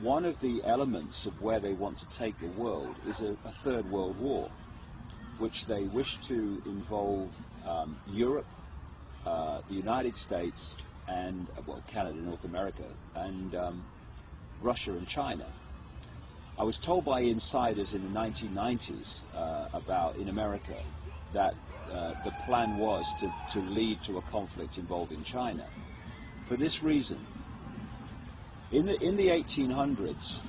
one of the elements of where they want to take the world is a third world war, which they wish to involve Europe, the United States, and well, Canada, North America, and Russia and China. I was told by insiders in the 1990s in America that the plan was to lead to a conflict involving China. For this reason, in the 1800s,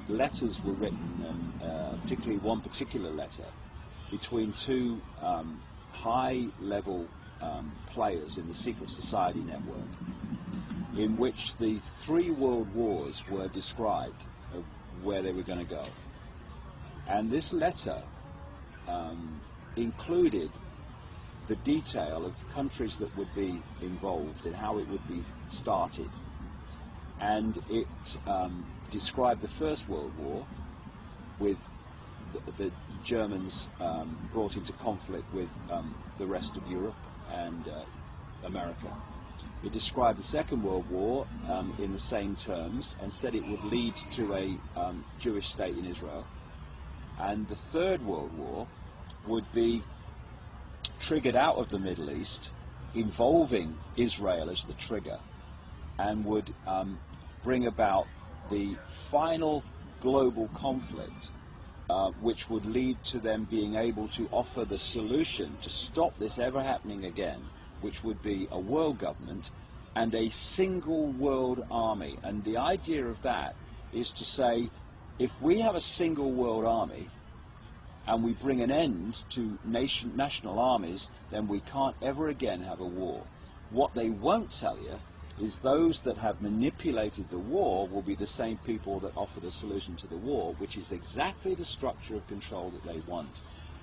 letters were written, particularly one particular letter, between two high-level players in the secret society network, in which the 3 world wars were described of where they were going to go. And this letter included the detail of countries that would be involved and how it would be started. And it described the First World War, with the Germans brought into conflict with the rest of Europe and America. It described the Second World War in the same terms and said it would lead to a Jewish state in Israel. And the Third World War would be triggered out of the Middle East, involving Israel as the trigger, and would bring about the final global conflict, which would lead to them being able to offer the solution to stop this ever happening again, which would be a world government and a single world army. And the idea of that is to say, if we have a single world army and we bring an end to national armies, then we can't ever again have a war. What they won't tell you is those that have manipulated the war will be the same people that offer the solution to the war, which is exactly the structure of control that they want.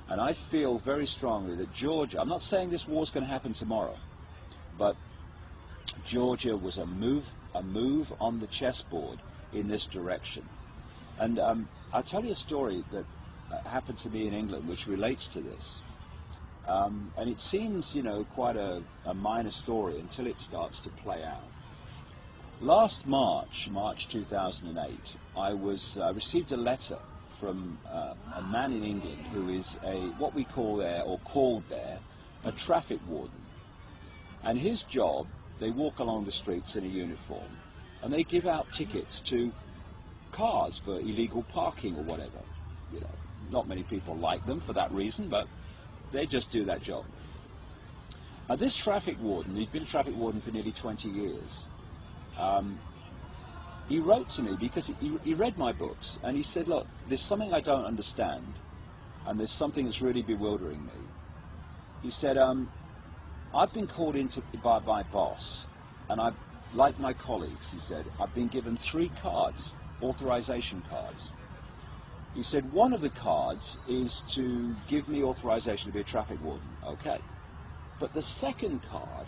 And I feel very strongly that Georgia, I'm not saying this war's going to happen tomorrow, but Georgia was a move on the chessboard in this direction. And I'll tell you a story that happened to me in England which relates to this. And it seems, you know, quite a minor story until it starts to play out. Last March 2008, I received a letter from a man in England who is what we call there, or called there, a traffic warden. And his job, they walk along the streets in a uniform, and they give out tickets to cars for illegal parking or whatever. You know, not many people like them for that reason, but they just do that job. This traffic warden, he'd been a traffic warden for nearly 20 years. He wrote to me because he read my books, and he said, look, there's something I don't understand, and there's something that's really bewildering me. He said, I've been called in by my boss, and like my colleagues, he said, I've been given 3 cards, authorization cards. He said, one of the cards is to give me authorization to be a traffic warden. Okay. But the second card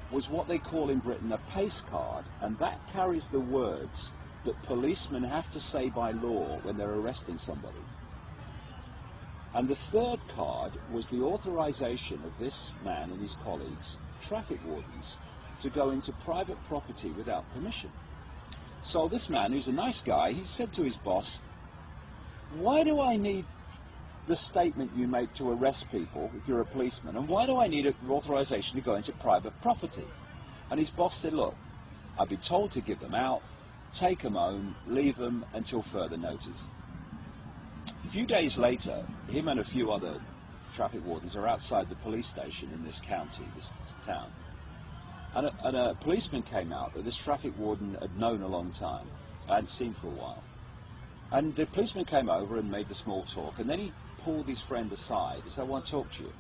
was what they call in Britain a pace card, and that carries the words that policemen have to say by law when they're arresting somebody. And the third card was the authorization of this man and his colleagues, traffic wardens, to go into private property without permission. So this man, who's a nice guy, he said to his boss, why do I need the statement you make to arrest people if you're a policeman, and why do I need an authorization to go into private property? And his boss said, look, I've been told to give them out, take them home, leave them until further notice. A few days later, him and a few other traffic wardens are outside the police station in this county, this town. And a policeman came out that this traffic warden had known a long time, I hadn't seen for a while. And the policeman came over and made the small talk, and then he pulled his friend aside. He said, I want to talk to you.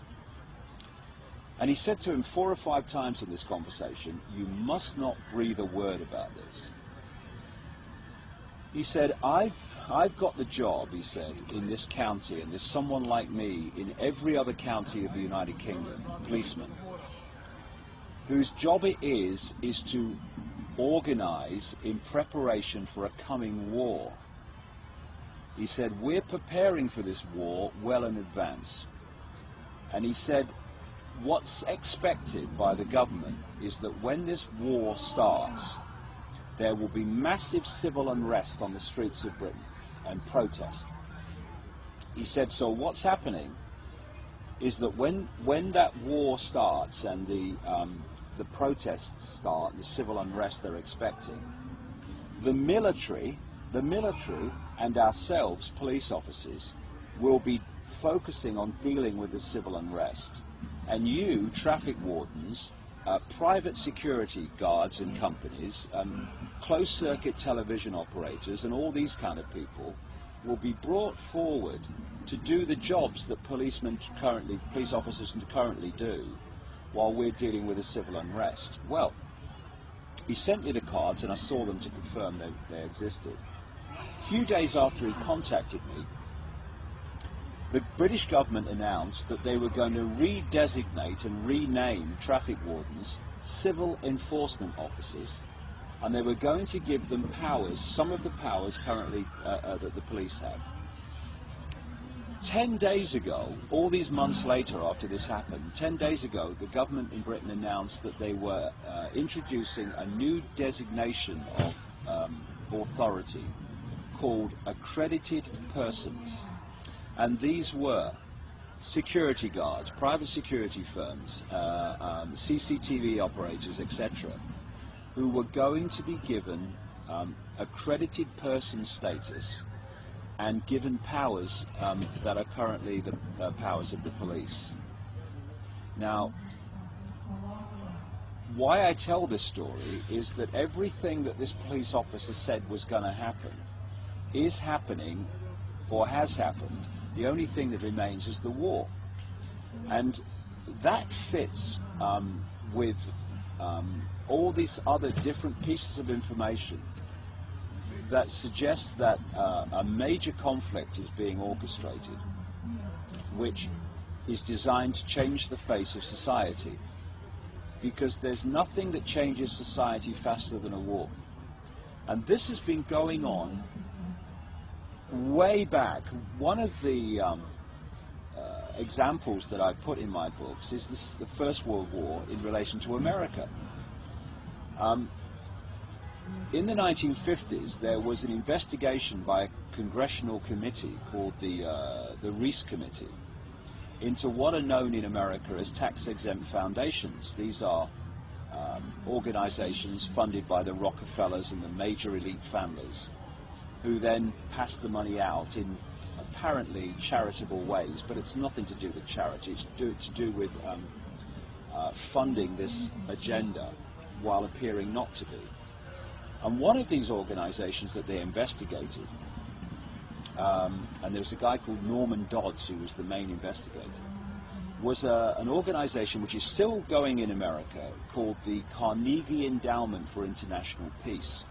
And he said to him 4 or 5 times in this conversation, you must not breathe a word about this. He said, I've got the job, he said, in this county, and there's someone like me in every other county of the United Kingdom, policeman, whose job it is to organize in preparation for a coming war. He said, we're preparing for this war well in advance. And he said, what's expected by the government is that when this war starts, there will be massive civil unrest on the streets of Britain and protest. He said, so what's happening is that when that war starts and the protests start, the civil unrest they're expecting, the military and ourselves, police officers, will be focusing on dealing with the civil unrest. And you, traffic wardens, private security guards and companies, closed-circuit television operators, and all these kind of people will be brought forward to do the jobs that police officers currently do while we're dealing with the civil unrest. Well, he sent me the cards and I saw them to confirm they existed. A few days after he contacted me, the British government announced that they were going to redesignate and rename traffic wardens civil enforcement officers, and they were going to give them powers, some of the powers currently that the police have. 10 days ago, all these months later after this happened, 10 days ago the government in Britain announced that they were introducing a new designation of authority called accredited persons. And these were security guards, private security firms, CCTV operators, etc., who were going to be given accredited person status and given powers that are currently the powers of the police. Now, why I tell this story is that everything that this police officer said was going to happen is happening or has happened. The only thing that remains is the war. And that fits with all these other different pieces of information that suggests that a major conflict is being orchestrated, which is designed to change the face of society. Because there's nothing that changes society faster than a war. And this has been going on way back. One of the examples that I put in my books is the First World War in relation to America. In the 1950s, there was an investigation by a congressional committee called the Reese Committee into what are known in America as tax-exempt foundations. These are organizations funded by the Rockefellers and the major elite families, who then pass the money out in apparently charitable ways, but it's nothing to do with charity. It's to do with funding this agenda while appearing not to be. And one of these organizations that they investigated, and there was a guy called Norman Dodds who was the main investigator, was an organization which is still going in America called the Carnegie Endowment for International Peace.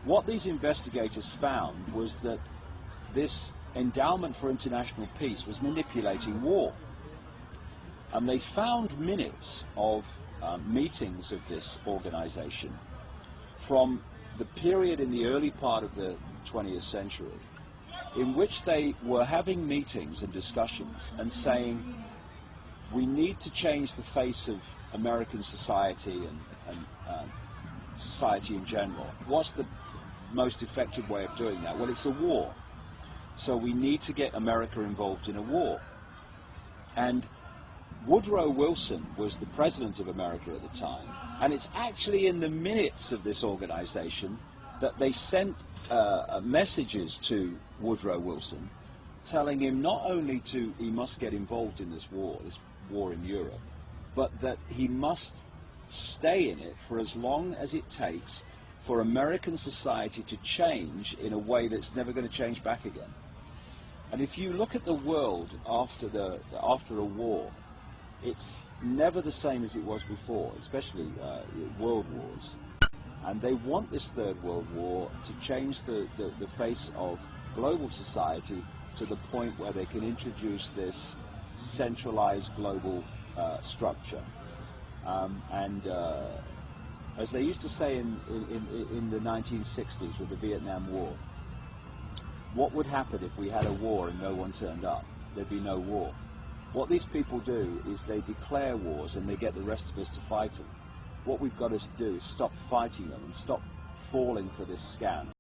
What these investigators found was that this endowment for international peace was manipulating war. And they found minutes of meetings of this organization from the period in the early part of the 20th century in which they were having meetings and discussions and saying, we need to change the face of American society and society in general. What's the most effective way of doing that? Well, it's a war. So we need to get America involved in a war. And Woodrow Wilson was the president of America at the time, and it's actually in the minutes of this organization that they sent messages to Woodrow Wilson telling him not only he must get involved in this war in Europe, but that he must stay in it for as long as it takes for American society to change in a way that's never going to change back again. And if you look at the world after a war, it's never the same as it was before, especially world wars. And they want this Third World War to change the face of global society to the point where they can introduce this centralized global structure. As they used to say in the 1960s with the Vietnam War, what would happen if we had a war and no one turned up? There'd be no war. What these people do is they declare wars and they get the rest of us to fight them. What we've got to do is stop fighting them and stop falling for this scam.